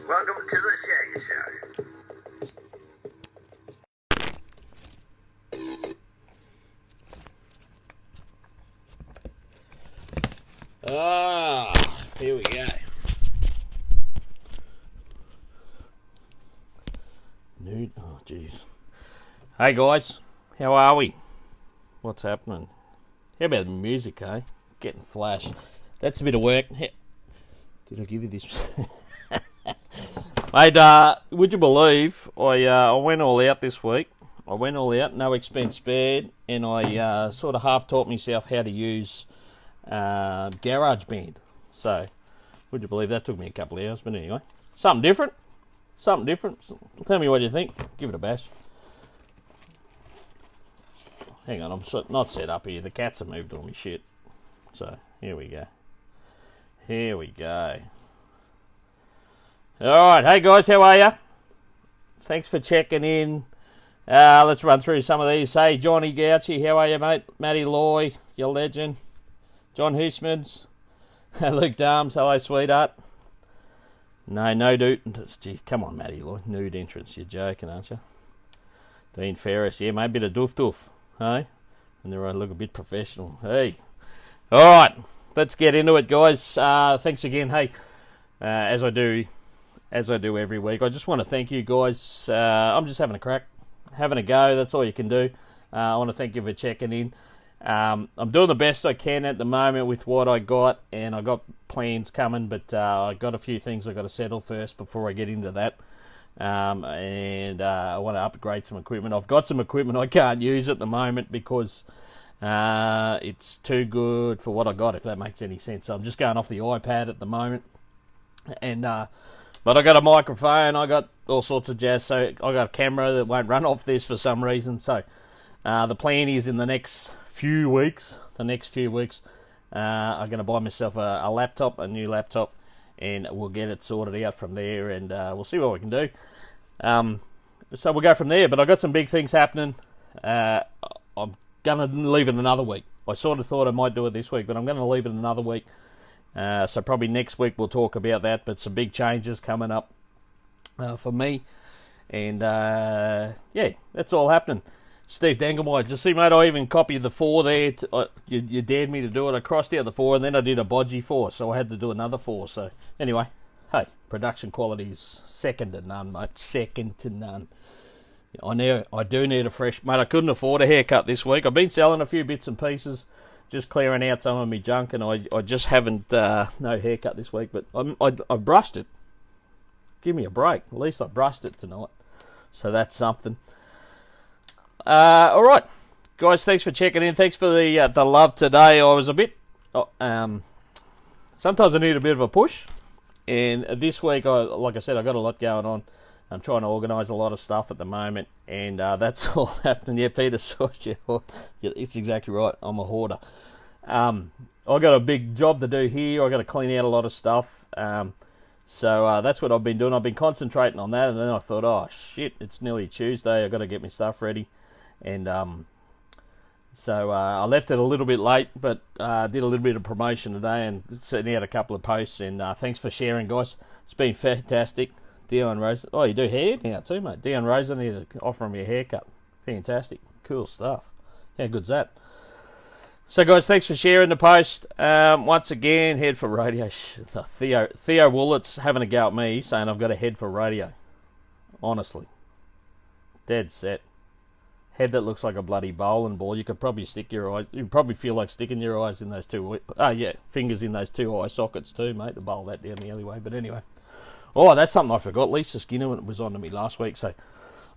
Welcome to the Shagga Show. Here we go. Nude. Oh, jeez. Hey guys, how are we? What's happening? How about the music, eh? Getting flash. That's a bit of work. Did I give you this? Mate, would you believe I went all out this week? I went all out, no expense spared, and I sort of half taught myself how to use GarageBand. So, would you believe that took me a couple of hours? But anyway, something different. Something different. Tell me what you think. Give it a bash. Hang on, I'm not set up here. The cats have moved all my shit. So, here we go. Here we go. Alright, hey guys, how are you? Thanks for checking in. Let's run through some of these. Hey, Johnny Gouchy, how are you, mate? Matty Loy, your legend. John Hoosmans. Luke Darms, hello, sweetheart. No, dude. Gee, come on, Matty Loy. Nude entrance. You're joking, aren't you? Dean Ferris, yeah, maybe a doof, hey? And they look a bit professional. Hey. Alright, let's get into it, guys. Thanks again. Hey, as I do every week, I just want to thank you guys. I'm just having a crack, having a go. That's all you can do. I want to thank you for checking in. I'm doing the best I can at the moment with what I got, and I got plans coming, but I got a few things I got to settle first before I get into that. And I want to upgrade some equipment. I've got some equipment I can't use at the moment because it's too good for what I got, if that makes any sense. So I'm just going off the iPad at the moment, and but I got a microphone, I got all sorts of jazz, so I got a camera that won't run off this for some reason. So the plan is in the next few weeks, I'm going to buy myself a laptop, a new laptop, and we'll get it sorted out from there, and we'll see what we can do. So we'll go from there, but I've got some big things happening. I'm going to leave it another week. I sort of thought I might do it this week, but I'm going to leave it another week. So probably next week we'll talk about that, but some big changes coming up for me. And yeah, that's all happening. Steve Dangelmeyer, just see, mate, I even copied the 4 there. You dared me to do it. I crossed out the 4, and then I did a bodgy 4, so I had to do another 4. So anyway, hey, production quality is second to none, mate. Second to none. I do need a fresh... Mate, I couldn't afford a haircut this week. I've been selling a few bits and pieces, just clearing out some of my junk, and I just haven't... no haircut this week, but I brushed it. Give me a break. At least I brushed it tonight. So that's something. Alright, guys, thanks for checking in. Thanks for the love today. I was a bit... sometimes I need a bit of a push. And this week, like I said, I got a lot going on. I'm trying to organise a lot of stuff at the moment. And that's all happening. Yeah, Peter Sauce, yeah, it's exactly right. I'm a hoarder. I got a big job to do here. I got to clean out a lot of stuff. So that's what I've been doing. I've been concentrating on that. And then I thought, oh, shit, it's nearly Tuesday. I've got to get my stuff ready. And so I left it a little bit late, but did a little bit of promotion today and sent out a couple of posts. And thanks for sharing, guys. It's been fantastic. Dion Rose, oh, you do hair now too, mate. Dion Rose, I need to offer me a haircut. Fantastic, cool stuff. How good's that? So, guys, thanks for sharing the post. Once again, head for radio. Theo Woolett's having a go at me, saying I've got a head for radio. Honestly, dead set. Head that looks like a bloody bowling ball. You could probably stick your eyes. You probably feel like sticking your eyes in those two. Oh yeah, fingers in those 2 eye sockets too, mate, to bowl that down the alleyway. But anyway, oh, that's something I forgot. Lisa Skinner was on to me last week, so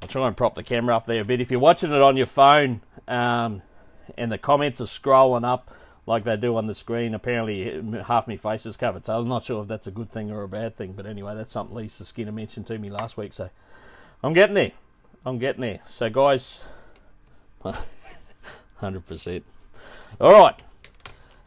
I'll try and prop the camera up there a bit. If you're watching it on your phone, and the comments are scrolling up like they do on the screen, apparently half my face is covered. So I'm not sure if that's a good thing or a bad thing. But anyway, that's something Lisa Skinner mentioned to me last week. So I'm getting there. So guys. 100%. Alright.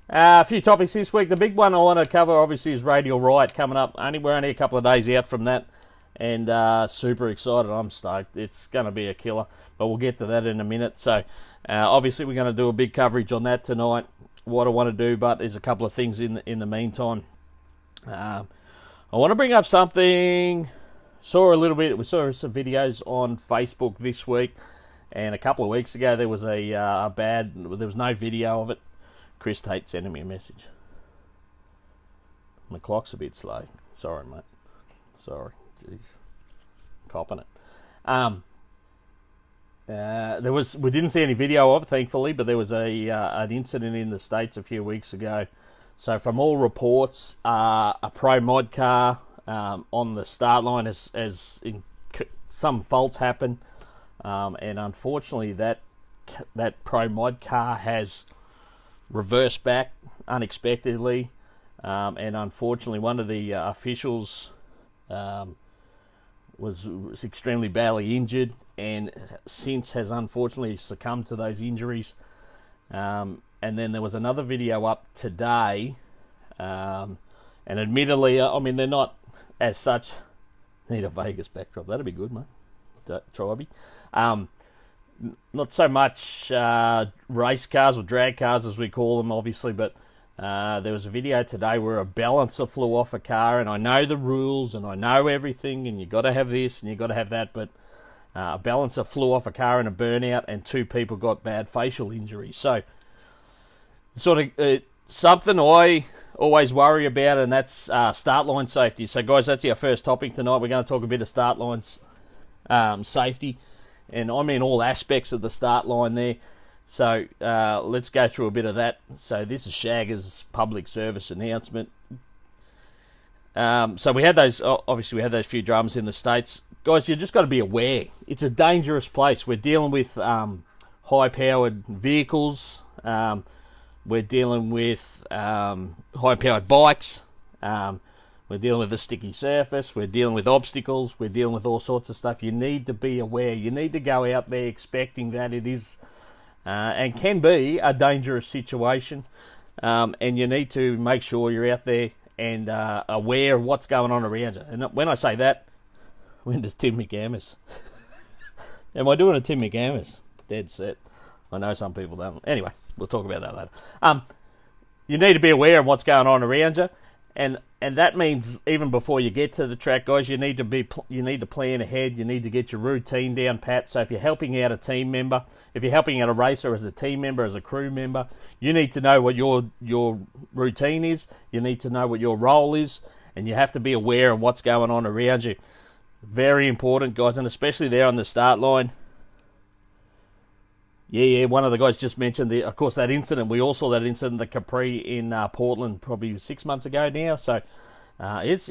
A few topics this week. The big one I want to cover, obviously, is Radial Riot coming up. We're only a couple of days out from that. And super excited. I'm stoked. It's going to be a killer. But we'll get to that in a minute. So, obviously, we're going to do a big coverage on that tonight. What I want to do, but there's a couple of things in the meantime. I I want to bring up something. We saw some videos on Facebook this week, and a couple of weeks ago there was there was no video of it. Chris Tate sending me a message. My clock's a bit slow. Sorry, mate. Sorry. Jeez. Copping it. We didn't see any video of it, thankfully, but there was an incident in the States a few weeks ago. So from all reports, a pro mod car on the start line as some faults happen, and unfortunately that pro mod car has reversed back unexpectedly, and unfortunately one of the officials was extremely badly injured, and since has unfortunately succumbed to those injuries. And then there was another video up today, and admittedly, I mean, they're not as such. Need a Vegas backdrop. That'd be good, mate. Tribey. Not so much race cars or drag cars as we call them, obviously, but there was a video today where a balancer flew off a car, and I know the rules and I know everything, and you got to have this and you got to have that, but a balancer flew off a car in a burnout, and 2 people got bad facial injuries. So, sort of something I always worry about, and that's start line safety. So, guys, that's our first topic tonight. We're going to talk a bit of start lines safety, and I mean all aspects of the start line there. So let's go through a bit of that. So this is Shagga's public service announcement. So we had those, obviously we had those few dramas in the States. Guys, you just got to be aware. It's a dangerous place. We're dealing with high-powered vehicles. We're dealing with high-powered bikes. We're dealing with a sticky surface. We're dealing with obstacles. We're dealing with all sorts of stuff. You need to be aware. You need to go out there expecting that it is and can be a dangerous situation. And you need to make sure you're out there and aware of what's going on around you. And when I say that, when does Tim McAmis? Am I doing a Tim McAmis? Dead set. I know some people don't. Anyway, we'll talk about that later. You need to be aware of what's going on around you, and that means even before you get to the track, guys, you need to plan ahead. You need to get your routine down pat. So if you're helping out a team member, if you're helping out a racer as a team member, as a crew member, you need to know what your routine is. You need to know what your role is, and you have to be aware of what's going on around you. Very important, guys, and especially there on the start line. Yeah, one of the guys just mentioned, of course, that incident. We all saw that incident, the Capri in Portland, probably 6 months ago now. So it's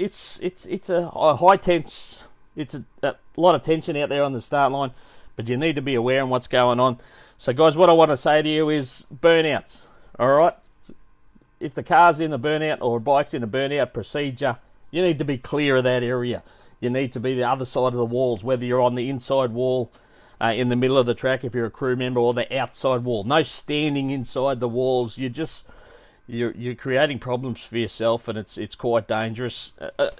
a high tense. It's a lot of tension out there on the start line, but you need to be aware of what's going on. So, guys, what I want to say to you is burnouts. All right, if the car's in a burnout or a bike's in a burnout procedure, you need to be clear of that area. You need to be the other side of the walls, whether you're on the inside wall, in the middle of the track if you're a crew member, or the outside wall. No standing inside the walls. You're creating problems for yourself, and it's quite dangerous.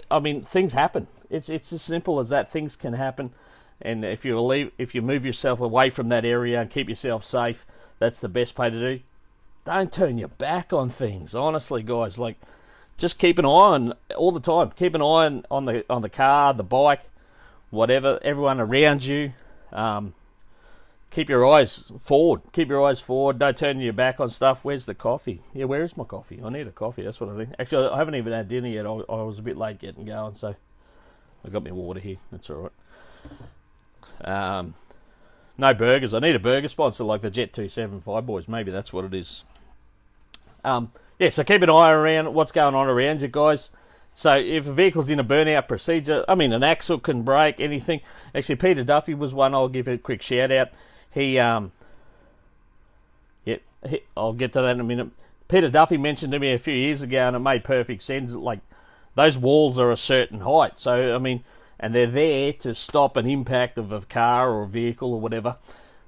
I mean, things happen. It's as simple as that. Things can happen, and if you move yourself away from that area and keep yourself safe, that's the best way to do. Don't turn your back on things. Honestly, guys, like, just keep an eye on all the time. Keep an eye on the car, the bike, whatever, everyone around you. Keep your eyes forward. Keep your eyes forward. Don't turn your back on stuff. Where's the coffee? Yeah, where is my coffee? I need a coffee. That's what I think. Actually, I haven't even had dinner yet. I was a bit late getting going, so I got my water here. That's all right. No burgers. I need a burger sponsor like the Jet 275 boys. Maybe that's what it is. Yeah, so keep an eye around what's going on around you, guys. So if a vehicle's in a burnout procedure, I mean, an axle can break, anything. Actually, Peter Duffy was one. I'll give a quick shout out. I'll get to that in a minute. Peter Duffy mentioned to me a few years ago, and it made perfect sense. Like, those walls are a certain height. So, I mean, and they're there to stop an impact of a car or a vehicle or whatever.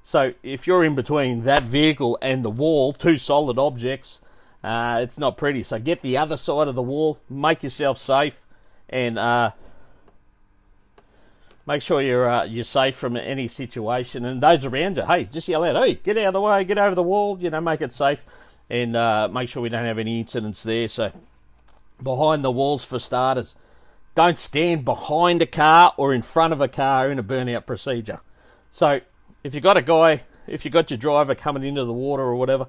So if you're in between that vehicle and the wall, 2 solid objects, it's not pretty. So get the other side of the wall, make yourself safe, and make sure you're safe from any situation. And those around you, hey, just yell out, hey, get out of the way, get over the wall, make it safe, and make sure we don't have any incidents there. So behind the walls, for starters, don't stand behind a car or in front of a car in a burnout procedure. So if you got your driver coming into the water or whatever,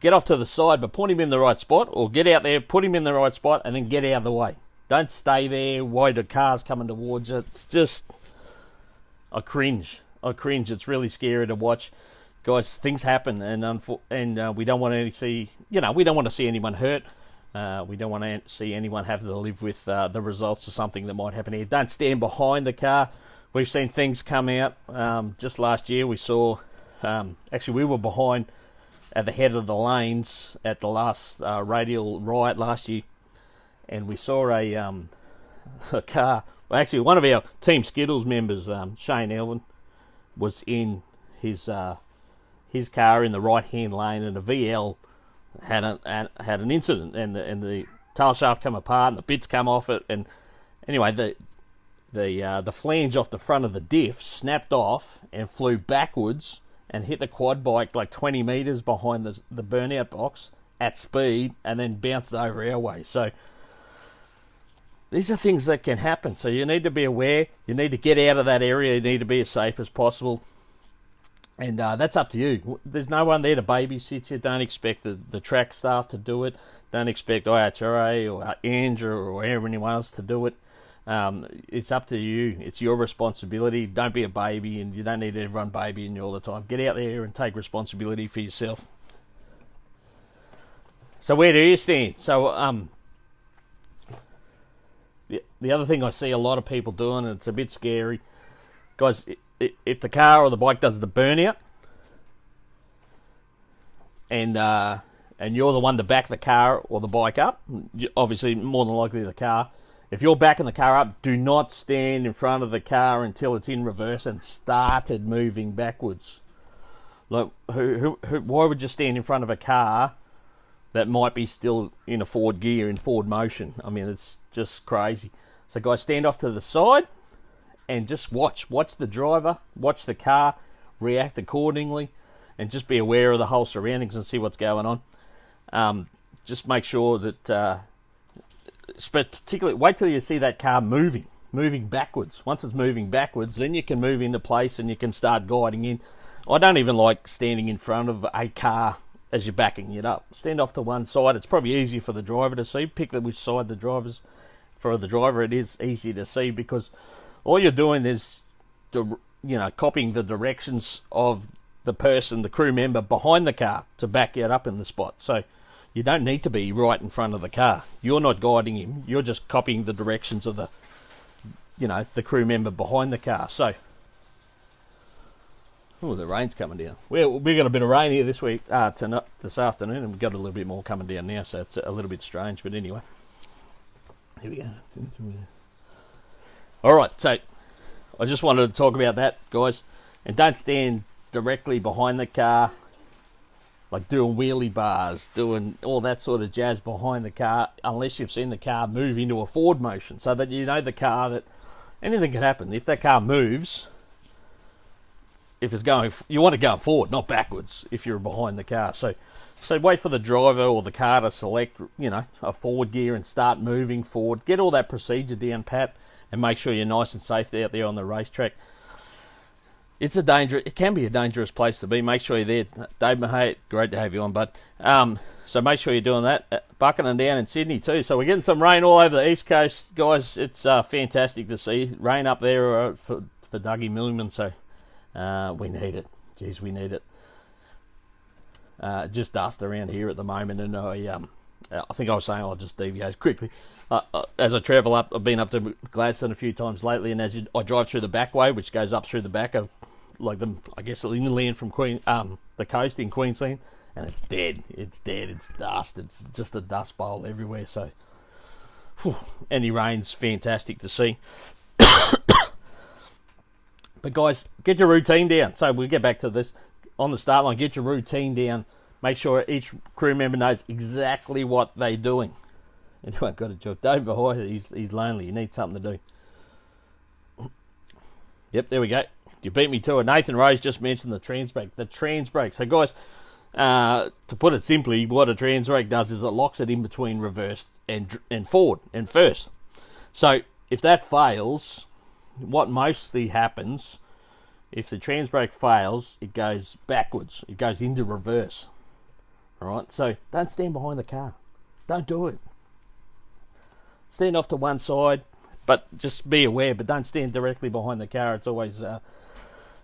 get off to the side, but point him in the right spot, or get out there, put him in the right spot, and then get out of the way. Don't stay there while the car's coming towards you. It's just, I cringe. It's really scary to watch. Guys, things happen, and we don't want to see, we don't want to see anyone hurt. We don't want to see anyone having to live with the results of something that might happen here. Don't stand behind the car. We've seen things come out. Just last year, we saw, actually we were behind at the head of the lanes at the last radial riot last year, and we saw a car. Well, actually, one of our Team Skittles members, Shane Elvin, was in his car in the right-hand lane, and a VL had an incident, and the tail shaft come apart, and the bits come off it, and anyway, the flange off the front of the diff snapped off and flew backwards and hit the quad bike like 20 metres behind the burnout box at speed, and then bounced over our way. So these are things that can happen. So you need to be aware. You need to get out of that area. You need to be as safe as possible. And that's up to you. There's no one there to babysit you. Don't expect the track staff to do it. Don't expect IHRA or Andrew or anyone else to do it. It's up to you. It's your responsibility. Don't be a baby, and you don't need everyone babying you all the time. Get out there and take responsibility for yourself. So where do you stand? So the other thing I see a lot of people doing, and it's a bit scary, guys, if the car or the bike does the burnout, and you're the one to back the car or the bike up, obviously more than likely the car. If you're backing the car up, do not stand in front of the car until it's in reverse and started moving backwards. Like, why would you stand in front of a car that might be still in a forward gear, in forward motion? I mean, it's just crazy. So guys, stand off to the side and just watch the driver, watch the car, react accordingly, and just be aware of the whole surroundings and see what's going on. Just make sure that, particularly, wait till you see that car moving backwards. Once it's moving backwards, then you can move into place and you can start guiding in. I don't even like standing in front of a car as you're backing it up. Stand off to one side. It's probably easier for the driver to see. Pick which side for the driver it is easy to see, because all you're doing is, copying the directions of the person, the crew member behind the car to back it up in the spot. So you don't need to be right in front of the car. You're not guiding him. You're just copying the directions of the crew member behind the car. So, the rain's coming down. We got a bit of rain here this week, this afternoon, and we've got a little bit more coming down now, so it's a little bit strange. But anyway, here we go. All right, so I just wanted to talk about that, guys, and don't stand directly behind the car, like doing wheelie bars, doing all that sort of jazz behind the car, unless you've seen the car move into a forward motion, so that you know the car, that anything can happen. If that car moves, if it's going, you want to go forward, not backwards, if you're behind the car. So wait for the driver or the car to select, a forward gear and start moving forward. Get all that procedure down pat, and make sure you're nice and safe out there on the racetrack. It can be a dangerous place to be. Make sure you're there. Dave Mahey, great to have you on, bud. So make sure you're doing that. Bucking down in Sydney too. So we're getting some rain all over the East Coast, guys. It's fantastic to see. Rain up there for Dougie Millman, so we need it. Jeez, we need it. Just dust around here at the moment, and I think I was saying I'll just deviate quickly. As I travel up, I've been up to Gladstone a few times lately, and I drive through the back way, which goes up through the back of, the inland from the coast in Queensland, and it's dead. It's dead. It's dust. It's just a dust bowl everywhere. So, any rain's fantastic to see. But guys, get your routine down. So we'll get back to this on the start line. Get your routine down. Make sure each crew member knows exactly what they're doing. Anyone got a job? Dave Bahoy, he's lonely. You need something to do. Yep, there we go. You beat me to it. Nathan Rose just mentioned the trans brake. The trans brake. So guys, to put it simply, what a trans brake does is it locks it in between reverse and forward and first. So if that fails, what mostly happens, if the trans brake fails, it goes backwards. It goes into reverse. All right. So don't stand behind the car. Don't do it. Stand off to one side, but just be aware. But don't stand directly behind the car. It's always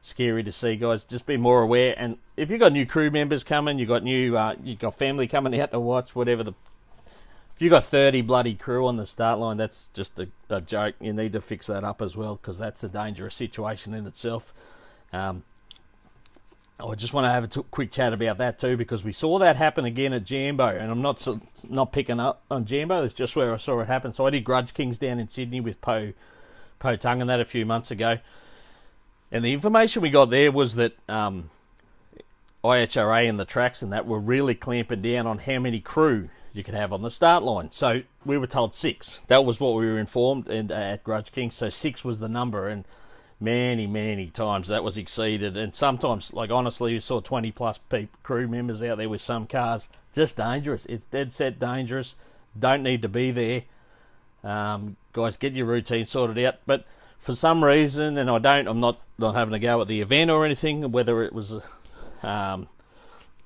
scary to see, guys. Just be more aware. And if you've got new crew members coming, you've got family coming out to watch, whatever if you've got 30 bloody crew on the start line, that's just a joke. You need to fix that up as well, because that's a dangerous situation in itself. I just want to have a quick chat about that too, because we saw that happen again at Jambo, and I'm not picking up on Jambo. It's just where I saw it happen. So I did Grudge Kings down in Sydney with Po Tung and that a few months ago, and the information we got there was that IHRA and the tracks and that were really clamping down on how many crew you could have on the start line. So we were told 6. That was what we were informed, and at Grudge King. So 6 was the number, and many times that was exceeded. And sometimes, like honestly, you saw 20 plus crew members out there with some cars. Just dangerous. It's dead set dangerous. Don't need to be there. Guys, get your routine sorted out. But for some reason, and I'm not having a go at the event or anything, whether it was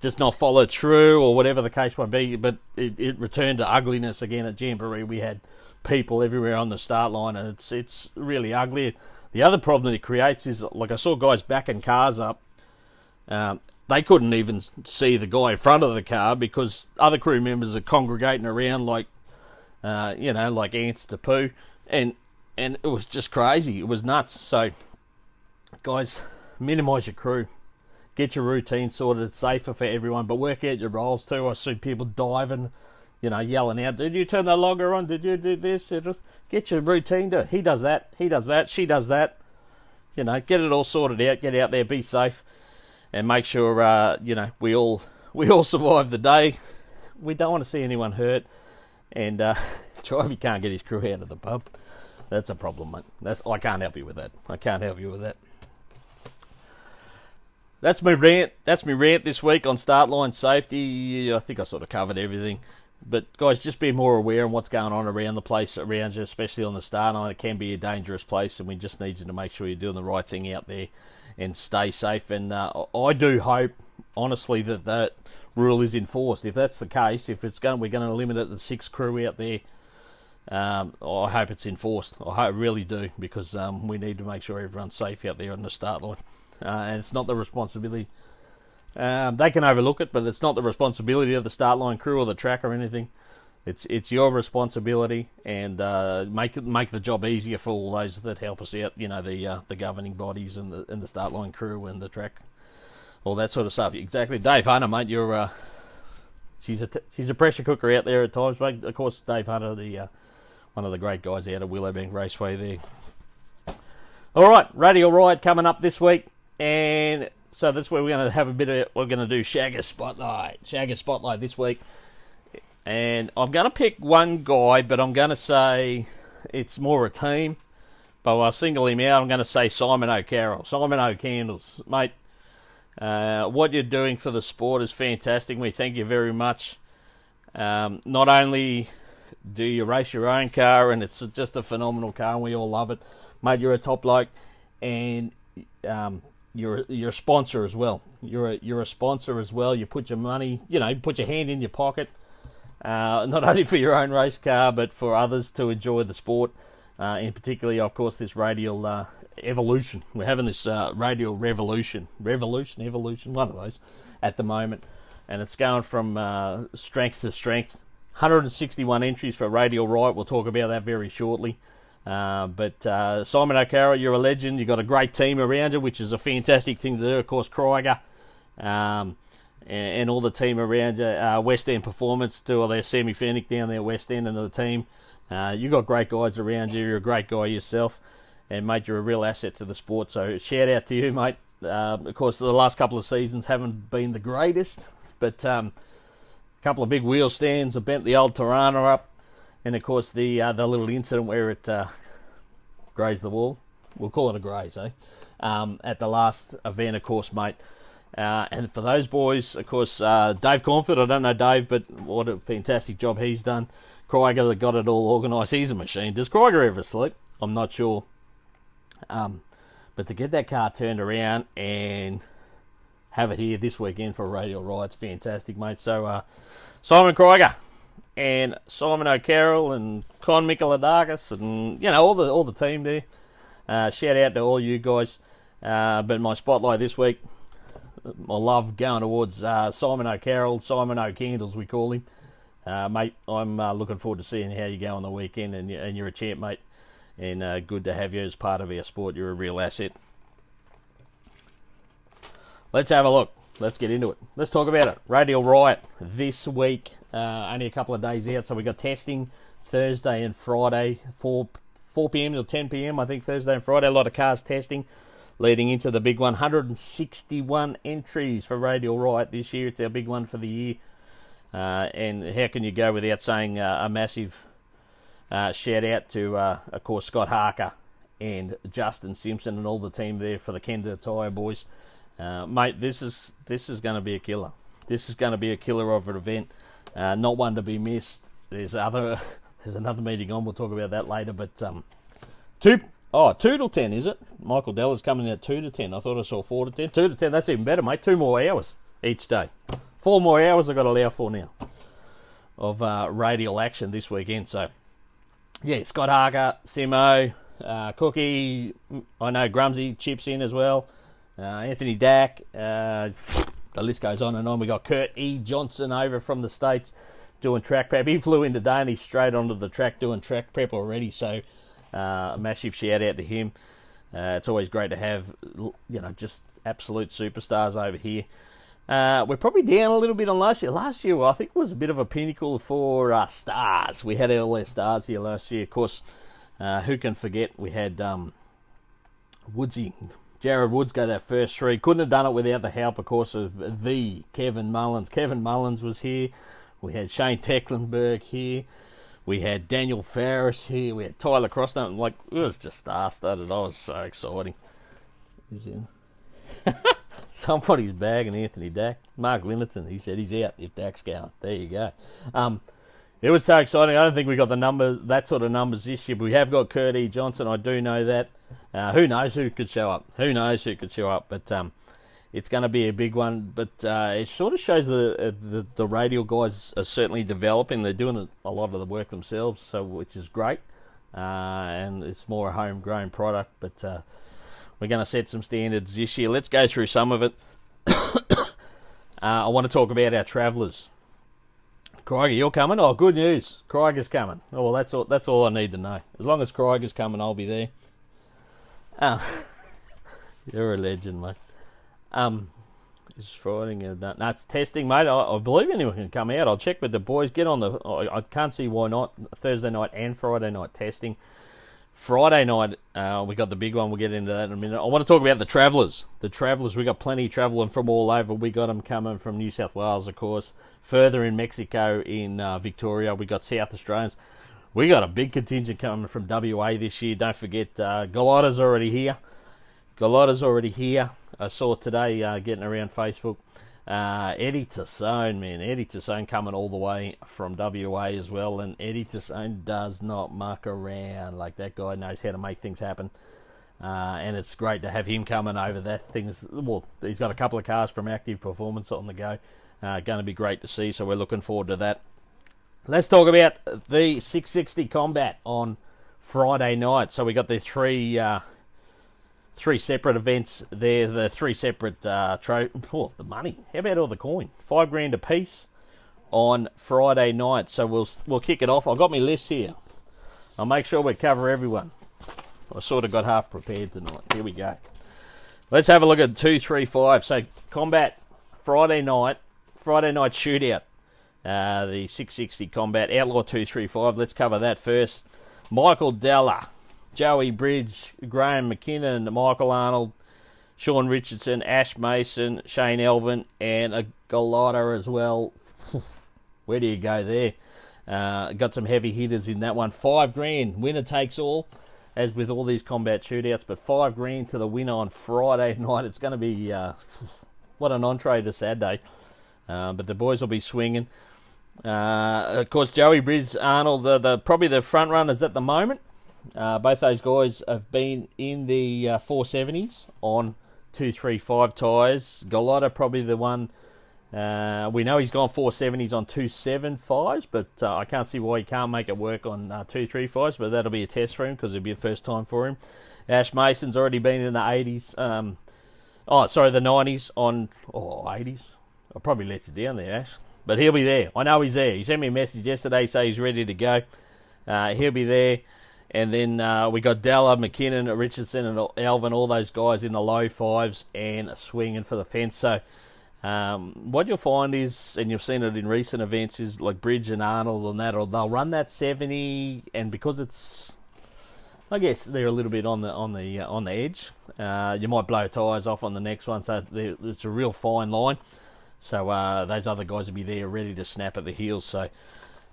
just not followed through or whatever the case might be, but it returned to ugliness again at Jamboree. We had people everywhere on the start line, and it's really ugly. The other problem it creates is, like, I saw guys backing cars up. They couldn't even see the guy in front of the car because other crew members are congregating around like ants to poo, and it was just crazy. It was nuts. So, guys, minimise your crew. Get your routine sorted. It's safer for everyone, but work out your roles too. I see people diving, yelling out, "Did you turn the logger on? Did you do this?" Get your routine done. He does that. He does that. She does that. Get it all sorted out. Get out there. Be safe, and make sure we all survive the day. We don't want to see anyone hurt. And Tribe can't get his crew out of the pub. That's a problem, mate. I can't help you with that. I can't help you with that. That's my rant. That's my rant this week on start line safety. I think I sort of covered everything. But guys, just be more aware of what's going on around the place around you, especially on the start line. It can be a dangerous place, and we just need you to make sure you're doing the right thing out there and stay safe. And I do hope, honestly, that rule is enforced. If that's the case, if we're going to limit it to 6 crew out there, I hope it's enforced. I really do, because we need to make sure everyone's safe out there on the start line. And it's not the responsibility. They can overlook it, but it's not the responsibility of the start line crew or the track or anything. It's your responsibility, and make the job easier for all those that help us out. The governing bodies and the start line crew and the track, all that sort of stuff. Exactly, Dave Hunter, mate. She's a pressure cooker out there at times, mate. Of course, Dave Hunter, one of the great guys out of Willowbank Raceway there. All right, Radio Riot coming up this week. And so that's where we're going to have we're going to do Shagga Spotlight this week. And I'm going to pick one guy, but I'm going to say it's more a team. But I'll single him out. I'm going to say Simon O'Carroll. Simon O'Candles. Mate, what you're doing for the sport is fantastic. We thank you very much. Not only do you race your own car, and it's just a phenomenal car, and we all love it. Mate, you're a top bloke. And you're a sponsor as well. You're a sponsor as well. You put your money, put your hand in your pocket, not only for your own race car, but for others to enjoy the sport. And particularly, of course, this radial evolution. We're having this radial evolution, one of those at the moment, and it's going from strength to strength. 161 entries for Radial Riot. We'll talk about that very shortly. But Simon O'Carroll, you're a legend. You've got a great team around you, which is a fantastic thing to do. Of course, Krieger and all the team around you. West End Performance do all their semi-finic down there, West End, and the team. You've got great guys around you. You're a great guy yourself. And, mate, you're a real asset to the sport. So, shout out to you, mate. Of course, the last couple of seasons haven't been the greatest. But a couple of big wheel stands have bent the old Tirana up. And, of course, the little incident where it grazed the wall. We'll call it a graze, eh? At the last event, of course, mate. And for those boys, of course, Dave Cornford, I don't know Dave, but what a fantastic job he's done. Krieger that got it all organised, he's a machine. Does Krieger ever sleep? I'm not sure. But to get that car turned around and have it here this weekend for a radial ride, it's fantastic, mate. So Simon Krieger and Simon O'Carroll and Con Mikoladakis and all the team there. Shout out to all you guys. But my spotlight this week, my love going towards Simon O'Carroll, Simon O'Candles we call him. Mate, I'm looking forward to seeing how you go on the weekend, and you're a champ, mate. And good to have you as part of our sport. You're a real asset. Let's have a look. Let's get into it. Let's talk about it. Radial Riot this week. Only a couple of days out, so we got testing Thursday and Friday, 4 p.m. till 10 p.m. I think Thursday and Friday. A lot of cars testing, leading into the big one. 161 entries for Radial Riot this year. It's our big one for the year. And how can you go without saying a massive shout out to, of course, Scott Harker and Justin Simpson and all the team there for the Kenda Tyre boys. Mate, this is going to be a killer. This is going to be a killer of an event. Not one to be missed. There's another meeting on. We'll talk about that later. But 2 till 10, is it? Michael Della's coming in at 2 to 10. I thought I saw 4 to 10. 2 to 10, that's even better, mate. 2 more hours each day. 4 more hours I've got to allow for now of radial action this weekend. So, yeah, Scott Harker, Simo, Cookie, I know Grumsy chips in as well. Anthony Dack, the list goes on and on. We got Kurt E. Johnson over from the States doing track prep. He flew in today and he's straight onto the track doing track prep already. So, a massive shout out to him. It's always great to have, just absolute superstars over here. We're probably down a little bit on last year. Last year, I think, was a bit of a pinnacle for stars. We had all our stars here last year. Of course, who can forget? We had Woodsy, Jared Woods go that first 3. Couldn't have done it without the help, of course, of the Kevin Mullins. Kevin Mullins was here. We had Shane Tecklenburg here. We had Daniel Farris here. We had Tyler Crossnote. Like, it was just star-studded. I was so exciting. Somebody's bagging Anthony Dack. Mark Linnerton, he said he's out if Dack's going. There you go. It was so exciting. I don't think we got that sort of numbers this year, but we have got Kurt E. Johnson. I do know that. Who knows who could show up? But it's going to be a big one. But it sort of shows the radial guys are certainly developing. They're doing a lot of the work themselves, which is great. And it's more a homegrown product. But we're going to set some standards this year. Let's go through some of it. I want to talk about our travellers. Krieger, you're coming? Oh, good news. Krieger's coming. Oh, well, that's all I need to know. As long as Krieger's coming, I'll be there. You're a legend, mate. It's Friday. No, it's testing, mate. I believe anyone can come out. I'll check with the boys. Get on the... I can't see why not. Thursday night and Friday night testing. Friday night, we got the big one. We'll get into that in a minute. I want to talk about the travellers. The travellers, we got plenty travelling from all over. We got them coming from New South Wales, of course. Further in Mexico, in Victoria, we got South Australians. We got a big contingent coming from WA this year. Don't forget, Galata's already here. I saw today getting around Facebook. Eddie Tassone, man. Eddie Tassone coming all the way from WA as well. And Eddie Tassone does not muck around. Like, that guy knows how to make things happen. And it's great to have him coming over. He's got a couple of cars from Active Performance on the go. Going to be great to see, so we're looking forward to that. Let's talk about the 660 Combat on Friday night. So we got the three separate events there, the 3 separate the money. How about all the coin? $5,000 a piece on Friday night. So we'll kick it off. I've got my list here. I'll make sure we cover everyone. I sort of got half prepared tonight. Here we go. Let's have a look at 2, 3, 5. So Combat Friday night shootout. The 660 Combat Outlaw 235. Let's cover that first. Michael Della, Joey Bridge, Graham McKinnon, Michael Arnold, Sean Richardson, Ash Mason, Shane Elvin, and a Galata as well. Where do you go there? Got some heavy hitters in that one. $5,000, winner takes all, as with all these combat shootouts. But $5,000 to the winner on Friday night. It's going to be what an entree to Saturday. But the boys will be swinging. Of course, Joey Bridge, Arnold, probably the front runners at the moment. Both those guys have been in the 470s on 235 tyres. Gallotta probably the one. We know he's gone 470s on 275s, but I can't see why he can't make it work on 235s. But that'll be a test for him because it'll be the first time for him. Ash Mason's already been in the 80s. The 90s on 80s. I'll probably let you down there, Ash. But he'll be there. I know he's there. He sent me a message yesterday saying he's ready to go. He'll be there. And then we got Della, McKinnon, Richardson, and Alvin, all those guys in the low fives and swinging for the fence. So what you'll find is, and you've seen it in recent events, is like Bridge and Arnold and that, they'll run that 70, and because it's, I guess they're a little bit on the edge. You might blow tyres off on the next one, so it's a real fine line. So those other guys will be there ready to snap at the heels. So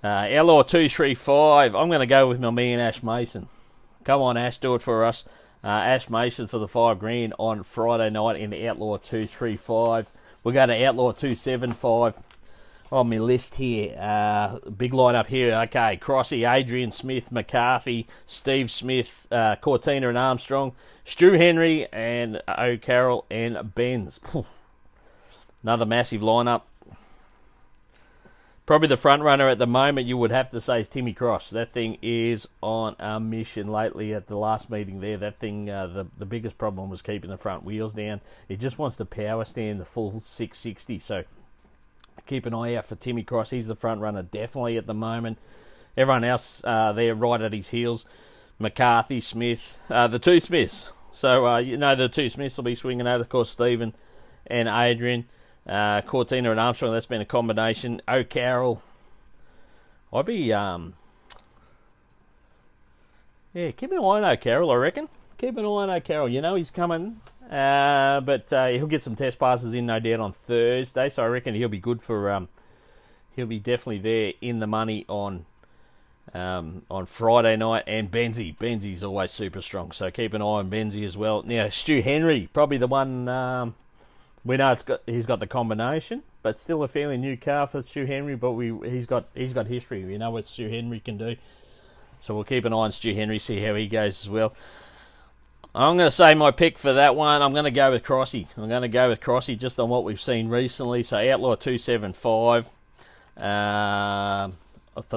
Outlaw 235, I'm going to go with my man Ash Mason. Come on, Ash, do it for us. Ash Mason for the $5,000 on Friday night in Outlaw 235. We'll go to Outlaw 275 on my list here. Big line up here. Okay, Crossy, Adrian Smith, McCarthy, Steve Smith, Cortina and Armstrong, Stu Henry, and O'Carroll and Benz. Another massive lineup. Probably the front runner at the moment you would have to say is Timmy Cross. That thing is on a mission lately. At the last meeting there, that thing, the biggest problem was keeping the front wheels down. It just wants to power stand the full 660. So keep an eye out for Timmy Cross. He's the front runner definitely at the moment. Everyone else there right at his heels. McCarthy, Smith, the two Smiths. So the two Smiths will be swinging out. Of course, Stephen and Adrian. Cortina and Armstrong, that's been a combination. O'Carroll, I'd be, keep an eye on O'Carroll, I reckon. Keep an eye on O'Carroll. You know he's coming, but he'll get some test passes in, no doubt, on Thursday, so I reckon he'll be good for, he'll be definitely there in the money on Friday night. And Benzi's always super strong, so keep an eye on Benzi as well. Now, Stu Henry, probably the one, we know he's got the combination, but still a fairly new car for Stu Henry. But he's got history. We know what Stu Henry can do, so we'll keep an eye on Stu Henry, see how he goes as well. I'm going to say my pick for that one. I'm going to go with Crossy. Just on what we've seen recently. So Outlaw 275 for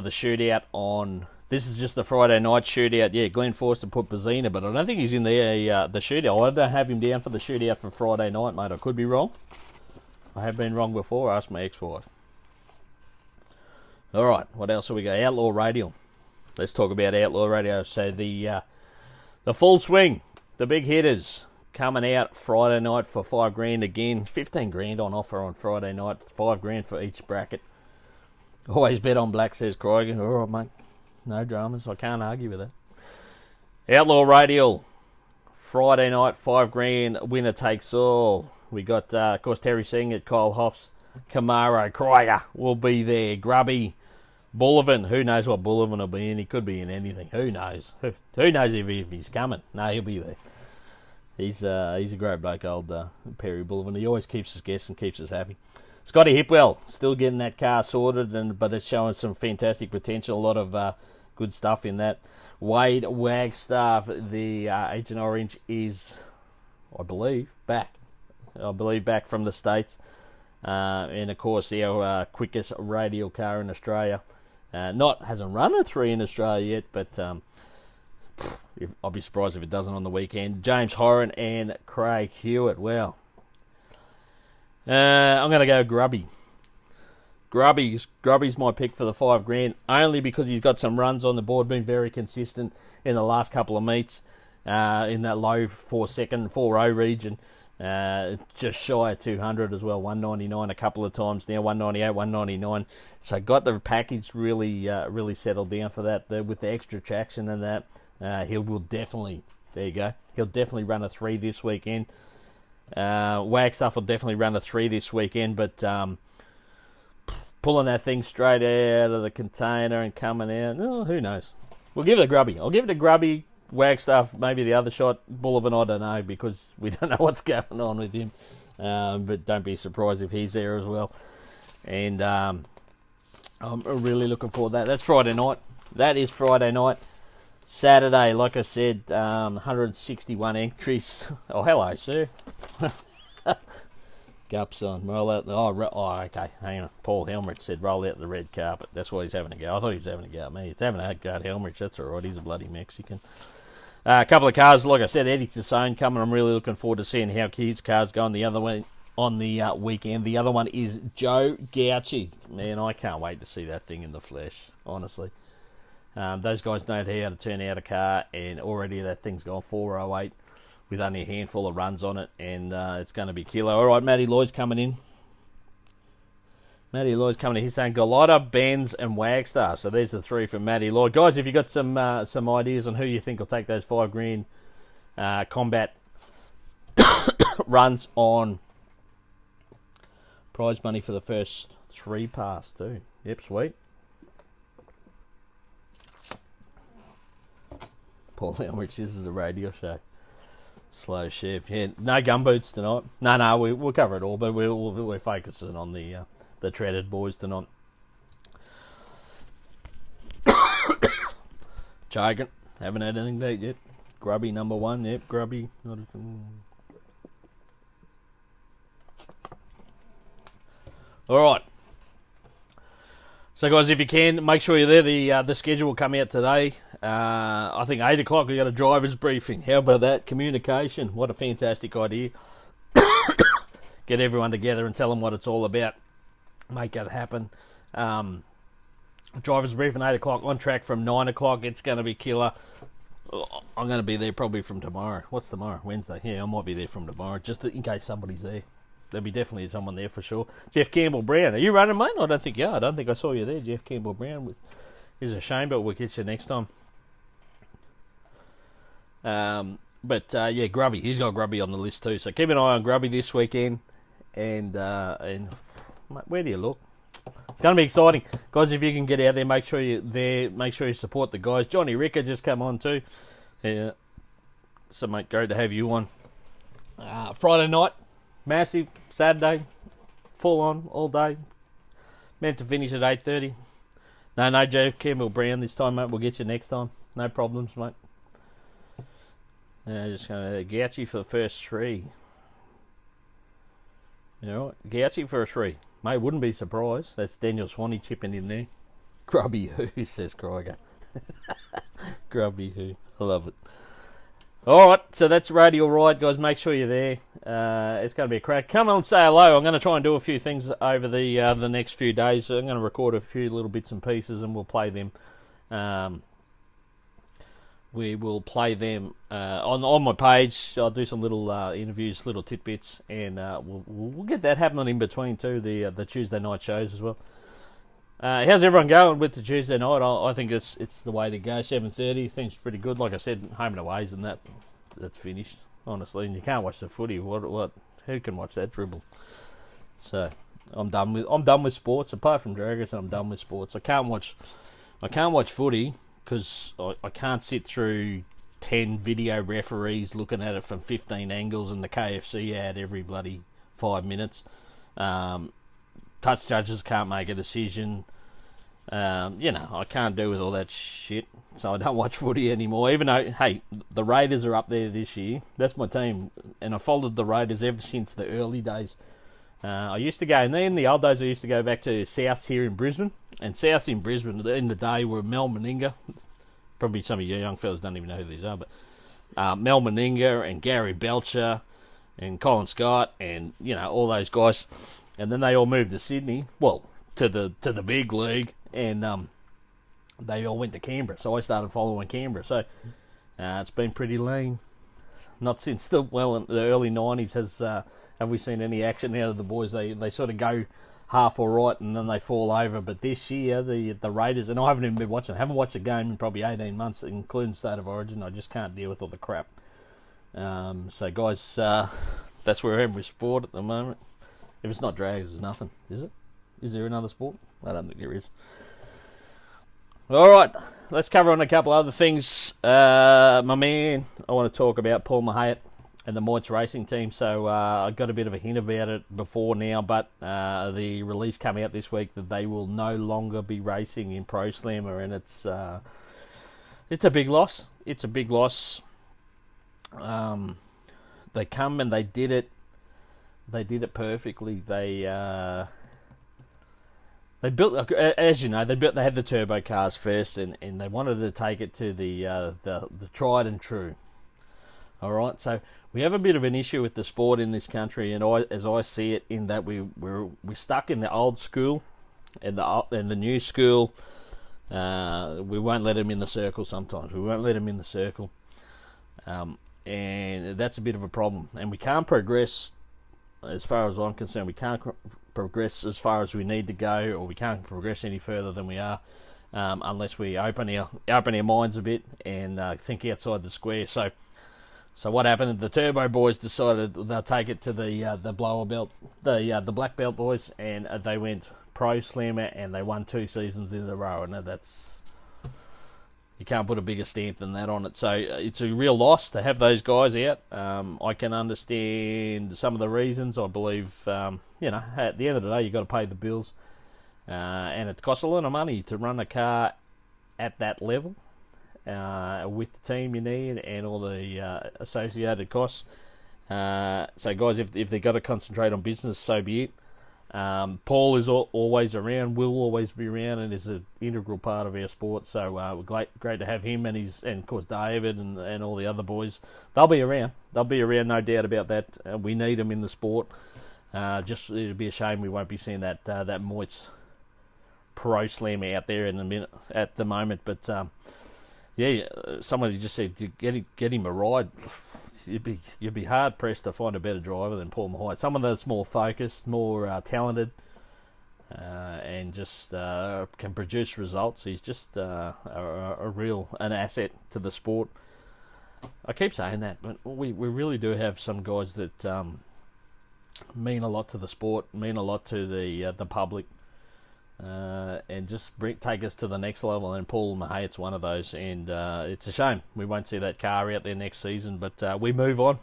the shootout on. This is just the Friday night shootout. Yeah, Glenn Forster put Bazina, but I don't think he's in the shootout. I don't have him down for the shootout for Friday night, mate. I could be wrong. I have been wrong before. Ask my ex-wife. All right, what else have we got? Outlaw Radial. Let's talk about Outlaw Radio. So the full swing, the big hitters coming out Friday night for $5,000 again. $15,000 on offer on Friday night. $5,000 for each bracket. Always bet on black, says Krieger. All right, mate. No dramas. I can't argue with that. Outlaw Radial. Friday night, $5,000. Winner takes all. We got, of course, Terry Singh at Kyle Hoffs. Camaro, Krieger will be there. Grubby, Bullivant. Who knows what Bullivant will be in? He could be in anything. Who knows? Who knows if he's coming? No, he'll be there. He's a great bloke, old Perry Bullivant. He always keeps us guessing, keeps us happy. Scotty Hipwell, still getting that car sorted, but it's showing some fantastic potential. A lot of good stuff in that. Wade Wagstaff, the Agent Orange, is, I believe, back. Back from the States. And, of course, our quickest radial car in Australia. Hasn't run a 3 in Australia yet, but I'll be surprised if it doesn't on the weekend. James Horan and Craig Hewitt. Well, I'm going to go Grubby. Grubby's my pick for the $5,000, only because he's got some runs on the board, been very consistent in the last couple of meets in that low 4.0 region. Just shy of 200 as well, 199 a couple of times now, 198, 199. So got the package really settled down for that with the extra traction and that. He'll definitely run a 3 this weekend. Wagstaff will definitely run a 3 this weekend, but pulling that thing straight out of the container and coming out, who knows? We'll give it a Grubby. I'll give it a Grubby. Wagstaff, maybe the other shot. Bullivant, I don't know, because we don't know what's going on with him. but don't be surprised if he's there as well. And I'm really looking forward to that. That's Friday night. That is Friday night. Saturday, like I said, 161 entries. Oh, hello, sir. Gups on. Roll out the... Oh, okay. Hang on. Paul Helmrich said roll out the red carpet. That's why he's having a go. I thought he was having a go at me. He's having a go at Helmrich. That's all right. He's a bloody Mexican. A couple of cars, like I said, Eddie Tassone coming. I'm really looking forward to seeing how his cars go on the other one on the weekend. The other one is Joe Gauci. Man, I can't wait to see that thing in the flesh, honestly. Those guys know how to turn out a car, and already that thing's gone 408 with only a handful of runs on it, and it's going to be killer. All right, Matty Lloyd's coming in. He's saying Galata, Benz, and Wagstar. So there's the three from Matty Lloyd. Guys, if you've got some ideas on who you think will take those $5,000 combat runs on prize money for the first 3 pass too. Yep, sweet. Paul Elmrich, this is a radio show. Slow chef. Yeah, no gumboots tonight. No, we'll cover it all, but we're focusing on the treaded boys tonight. Choking. Haven't had anything to eat yet. Grubby number 1. Yep, grubby. Alright. So guys, if you can, make sure you're there. The schedule will come out today. I think 8 o'clock we got a driver's briefing. How about that? Communication. What a fantastic idea. Get everyone together and tell them what it's all about. Make that happen. Driver's briefing 8 o'clock, on track from 9 o'clock. It's going to be killer. I'm going to be there probably from tomorrow. What's tomorrow? Wednesday. Yeah, I might be there from tomorrow, just in case somebody's there. There'll be definitely someone there for sure. Jeff Campbell-Brown. Are you running, mate? I don't think you are. I don't think I saw you there, Jeff Campbell-Brown. It's a shame, but we'll get you next time. Yeah, Grubby. He's got Grubby on the list too. So keep an eye on Grubby this weekend. And mate, where do you look? It's going to be exciting. Guys, if you can get out there, make sure you're there. Make sure you support the guys. Johnny Ricker just come on too. So, mate, great to have you on. Friday night, massive. Saturday, full on, all day. Meant to finish at 8:30. No, Jeff Campbell-Brown this time, mate. We'll get you next time. No problems, mate. Just going to Gauci for the first 3. Alright, Gauci for a 3. Mate, wouldn't be surprised. That's Daniel Swanee chipping in there. Grubby who, says Kryger. Grubby who. I love it. Alright, so that's Radio Ride, guys. Make sure you're there. It's going to be a crack. Come on and say hello. I'm going to try and do a few things over the next few days. So I'm going to record a few little bits and pieces and we'll play them. We will play them on my page. I'll do some little interviews, little tidbits, and we'll get that happening in between too. The Tuesday night shows as well. How's everyone going with the Tuesday night? I think it's the way to go. 7:30, things pretty good. Like I said, home and aways, and that's finished. Honestly, and you can't watch the footy. What? Who can watch that dribble? So I'm done with sports. Apart from Dragons, I'm done with sports. I can't watch footy. Because I can't sit through 10 video referees looking at it from 15 angles and the KFC ad every bloody 5 minutes. Touch judges can't make a decision. I can't do with all that shit. So I don't watch footy anymore. Even though, hey, the Raiders are up there this year. That's my team. And I followed the Raiders ever since the early days. I used to go, and in the old days I used to go back to Souths here in Brisbane. And Souths in Brisbane in the day were Mel Meninga. Probably some of you young fellas don't even know who these are, but Mel Meninga and Gary Belcher and Colin Scott and, all those guys. And then they all moved to Sydney, well, to the big league, and they all went to Canberra. So I started following Canberra. So it's been pretty lean. Not since in the early 90s have we seen any action out of the boys. They sort of go half all right and then they fall over. But this year, the Raiders, and I haven't even been watching. I haven't watched a game in probably 18 months, including State of Origin. I just can't deal with all the crap. So, guys, that's where I am with sport at the moment. If it's not Dragons, there's nothing, is it? Is there another sport? I don't think there is. All right, let's cover on a couple other things. My man, I want to talk about Paul Mahayat. the Moits racing team. So I got a bit of a hint about it before now, but the release came out this week that they will no longer be racing in Pro Slammer, and it's a big loss. It's a big loss. They come and they did it. They did it perfectly. They built, as you know, they had the turbo cars first, and they wanted to take it to the tried and true. All right, so we have a bit of an issue with the sport in this country, and as I see it, in that we're stuck in the old school, and the new school. We won't let them in the circle sometimes. We won't let them in the circle, and that's a bit of a problem. And we can't progress, as far as I'm concerned. We can't progress as far as we need to go, or we can't progress any further than we are, unless we open our minds a bit and think outside the square. So what happened? The Turbo boys decided they'll take it to the blower belt, the black belt boys, and they went Pro Slammer, and they won 2 seasons in a row. And that's, you can't put a bigger stamp than that on it. So it's a real loss to have those guys out. I can understand some of the reasons. I believe, at the end of the day, you've got to pay the bills. And it costs a lot of money to run a car at that level, with the team you need and all the associated costs. So guys, if they've got to concentrate on business, so be it. Paul is always around, will always be around, and is an integral part of our sport. So we're great to have him, and of course David and all the other boys. They'll be around. They'll be around, no doubt about that. We need them in the sport. Just it'd be a shame we won't be seeing that Moits Pro Slam out there at the moment. But somebody just said get him a ride. You'd be hard pressed to find a better driver than Paul Mahoney. Someone that's more focused, more talented, and just can produce results. He's just an asset to the sport. I keep saying that, but we really do have some guys that mean a lot to the sport, mean a lot to the public, and just take us to the next level. And Paul Mahay's one of those, and it's a shame we won't see that car out there next season, but we move on.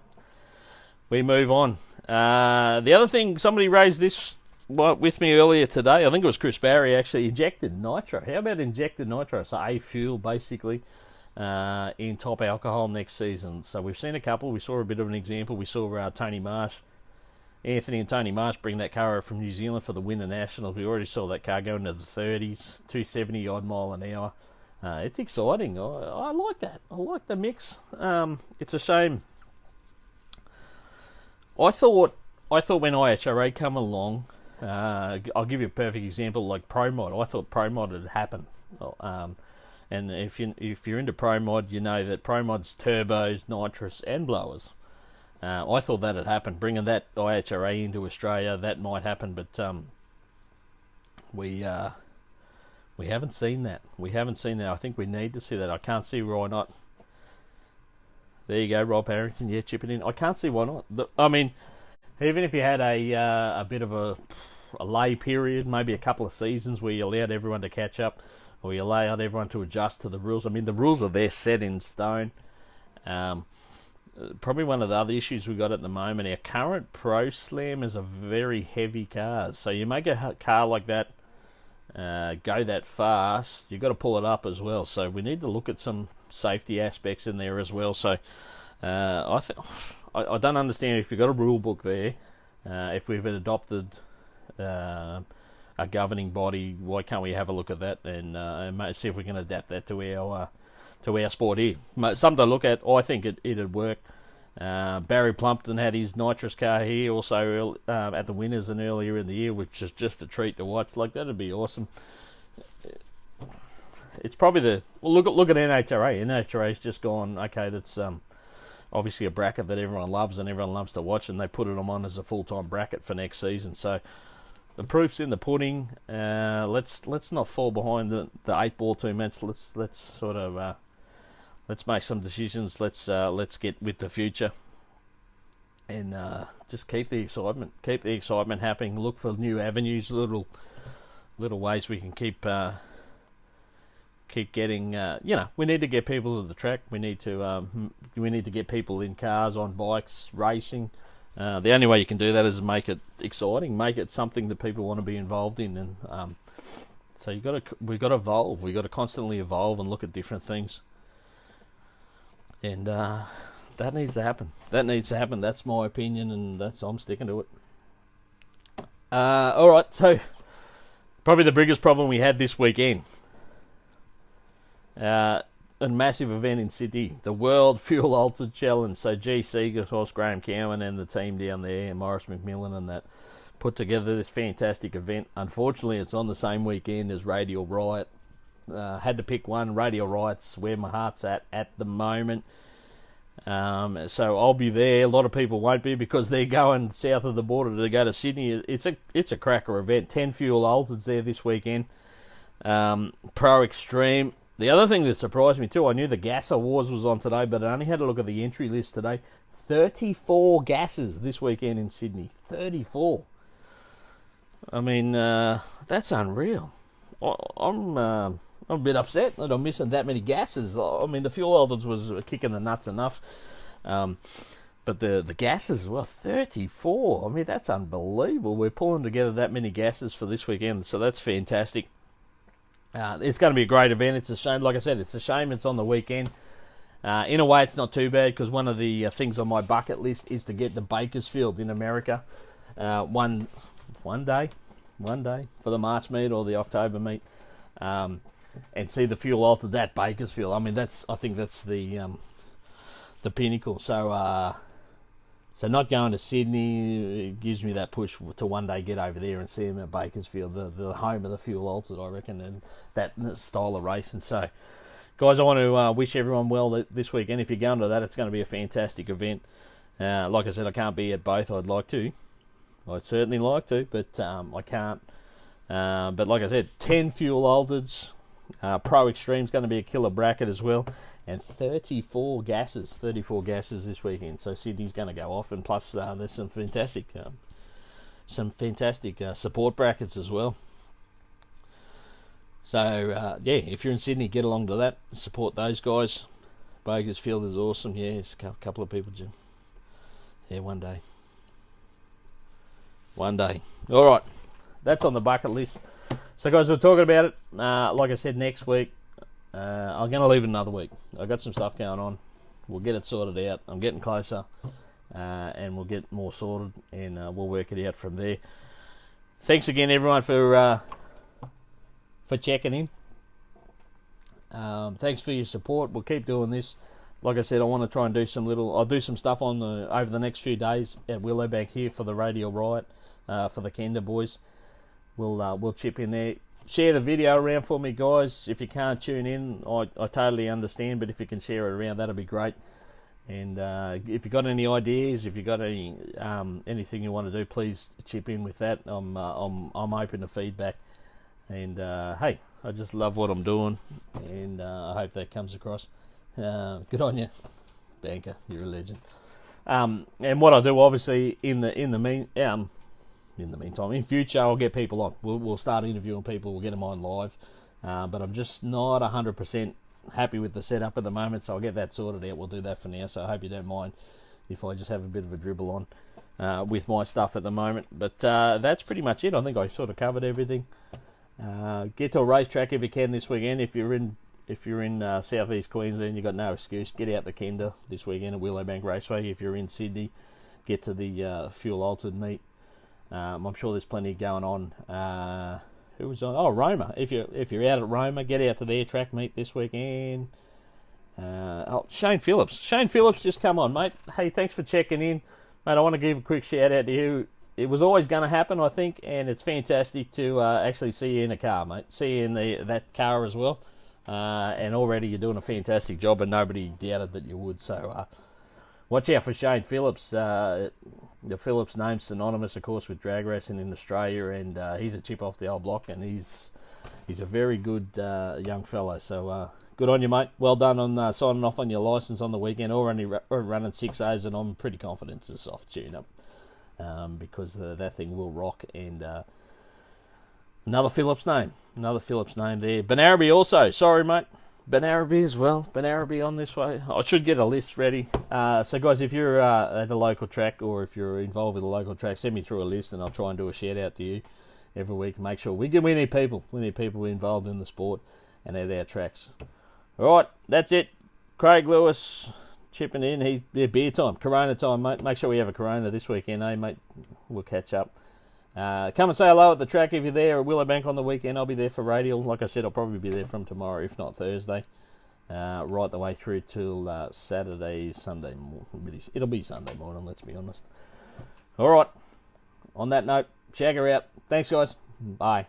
The other thing, somebody raised this with me earlier today, I think it was Chris Barry, actually, injected nitro. How about injected nitro? So A fuel, basically, in top alcohol next season. So we've seen a couple. We saw a bit of an example. We saw Tony Marsh, Anthony and Tony Marsh bring that car over from New Zealand for the Winter Nationals. We already saw that car go into the 30s, 270 odd mile an hour. It's exciting. I like that. I like the mix. It's a shame. I thought when IHRA come along, I'll give you a perfect example, like Pro Mod. I thought Pro Mod had happened. And if you're into Pro Mod, you know that Pro Mod's turbos, nitrous, and blowers. I thought that had happened. Bringing that IHRA into Australia, that might happen, but we haven't seen that. I think we need to see that. I can't see why not. There you go, Rob Harrington. Yeah, chipping in. I can't see why not. I mean, even if you had a bit of a lay period, maybe a couple of seasons where you allowed everyone to catch up, or you allowed everyone to adjust to the rules. I mean, the rules are there, set in stone. Probably one of the other issues we've got at the moment, our current Pro Slammers are very heavy cars. So you make a car like that go that fast, you've got to pull it up as well. So we need to look at some safety aspects in there as well. So I don't understand if you've got a rule book there, if we've adopted a governing body, why can't we have a look at that and see if we can adapt that to our sport here. Something to look at. I think it'd work. Barry Plumpton had his nitrous car here also at the Winners and earlier in the year, which is just a treat to watch. Like, that'd be awesome. It's probably look at NHRA. NHRA's just gone, okay, that's obviously a bracket that everyone loves and everyone loves to watch, and they put them on as a full-time bracket for next season. So the proof's in the pudding. Let's not fall behind the 8-ball too much. Let's sort of let's make some decisions. Let's get with the future, and just keep the excitement happening. Look for new avenues, little ways we can keep keep getting, we need to get people to the track. We need to get people in cars, on bikes, racing. The only way you can do that is make it exciting, make it something that people want to be involved in, and so we've got to evolve. We've got to constantly evolve and look at different things, and that needs to happen. That's my opinion, and I'm sticking to it. All right, so probably the biggest problem we had this weekend. A massive event in Sydney, the World Fuel Altered Challenge. So GC, of course, Graham Cowan and the team down there, Morris McMillan and that, put together this fantastic event. Unfortunately, it's on the same weekend as Radial Riot. Had to pick one. Radial Riot's where my heart's at the moment. So I'll be there. A lot of people won't be because they're going south of the border to go to Sydney. It's a cracker event. 10 fuel altereds there this weekend. Pro Extreme. The other thing that surprised me too, I knew the gas awards was on today, but I only had a look at the entry list today. 34 gases this weekend in Sydney. 34. I mean, that's unreal. I'm a bit upset that I'm missing that many gases. I mean, the fuel altereds was kicking the nuts enough. But the gases, well, 34. I mean, that's unbelievable. We're pulling together that many gases for this weekend, so that's fantastic. It's going to be a great event. It's a shame, like I said, it's on the weekend. In a way, it's not too bad because one of the things on my bucket list is to get to Bakersfield in America one day for the March meet or the October meet, and see the fuel altered at Bakersfield. I mean, I think that's the pinnacle. So not going to Sydney gives me that push to one day get over there and see them at Bakersfield, the home of the fuel altered, I reckon, and that style of racing. So, guys, I want to wish everyone well this weekend. If you're going to that, it's going to be a fantastic event. Like I said, I can't be at both. I'd certainly like to, but I can't. But like I said, 10 fuel altereds. Pro Extreme's going to be a killer bracket as well. And 34 gases this weekend. So Sydney's going to go off, and plus there's some fantastic support brackets as well. So if you're in Sydney, get along to that. Support those guys. Bakersfield is awesome. Yeah, it's a couple of people, Jim. Yeah, one day. All right, that's on the bucket list. So guys, we're talking about it. Like I said, next week. I'm going to leave it another week. I've got some stuff going on. We'll get it sorted out. I'm getting closer, and we'll get more sorted, and we'll work it out from there. Thanks again, everyone, for checking in. Thanks for your support. We'll keep doing this. Like I said, I want to try and do I'll do some stuff over the next few days at Willowbank here for the Radial Riot, for the Kenda boys. We'll chip in there. Share the video around for me, guys. If you can't tune in, I totally understand, but if you can share it around, that'll be great. And if you've got any ideas, if you've got any anything you want to do, please chip in with that. I'm open to feedback. And hey, I just love what I'm doing, and I hope that comes across. Good on you, Banker. You're a legend. And what I'll do, obviously, in the meantime, in future, I'll get people on. We'll start interviewing people. We'll get them on live. But I'm just not 100% happy with the setup at the moment, so I'll get that sorted out. We'll do that for now. So I hope you don't mind if I just have a bit of a dribble on with my stuff at the moment. But that's pretty much it. I think I sort of covered everything. Get to a racetrack if you can this weekend. If you're in southeast Queensland, you've got no excuse. Get out to Kenda this weekend at Willowbank Raceway. If you're in Sydney, get to the fuel altered meet. I'm sure there's plenty going on. Who was on? Oh, Roma. If you're out at Roma, get out to their track meet this weekend. Shane Phillips. Shane Phillips, just come on, mate. Hey, thanks for checking in, mate. I want to give a quick shout out to you. It was always going to happen, I think, and it's fantastic to actually see you in a car, mate. See you in that car as well. And already you're doing a fantastic job, and nobody doubted that you would. So watch out for Shane Phillips. The Phillips name's synonymous, of course, with drag racing in Australia, and he's a chip off the old block, and he's a very good young fellow. So good on you, mate. Well done on signing off on your licence on the weekend. Already running 6As, and I'm pretty confident it's a soft tune-up because that thing will rock. And Another Phillips name. Another Phillips name there. Benaraby also. Sorry, mate. Benaraby as well. Benaraby on this way. I should get a list ready. So, guys, if you're at a local track or if you're involved with a local track, send me through a list and I'll try and do a shout-out to you every week and make sure we need people. We need people involved in the sport and at our tracks. All right, that's it. Craig Lewis chipping in. Beer time. Corona time, mate. Make sure we have a Corona this weekend, mate? We'll catch up. Come and say hello at the track if you're there at Willowbank on the weekend. I'll be there for Radial. Like I said, I'll probably be there from tomorrow, if not Thursday, right the way through till Saturday, Sunday. It'll be Sunday morning, let's be honest. All right. On that note, Shagga out. Thanks, guys. Bye.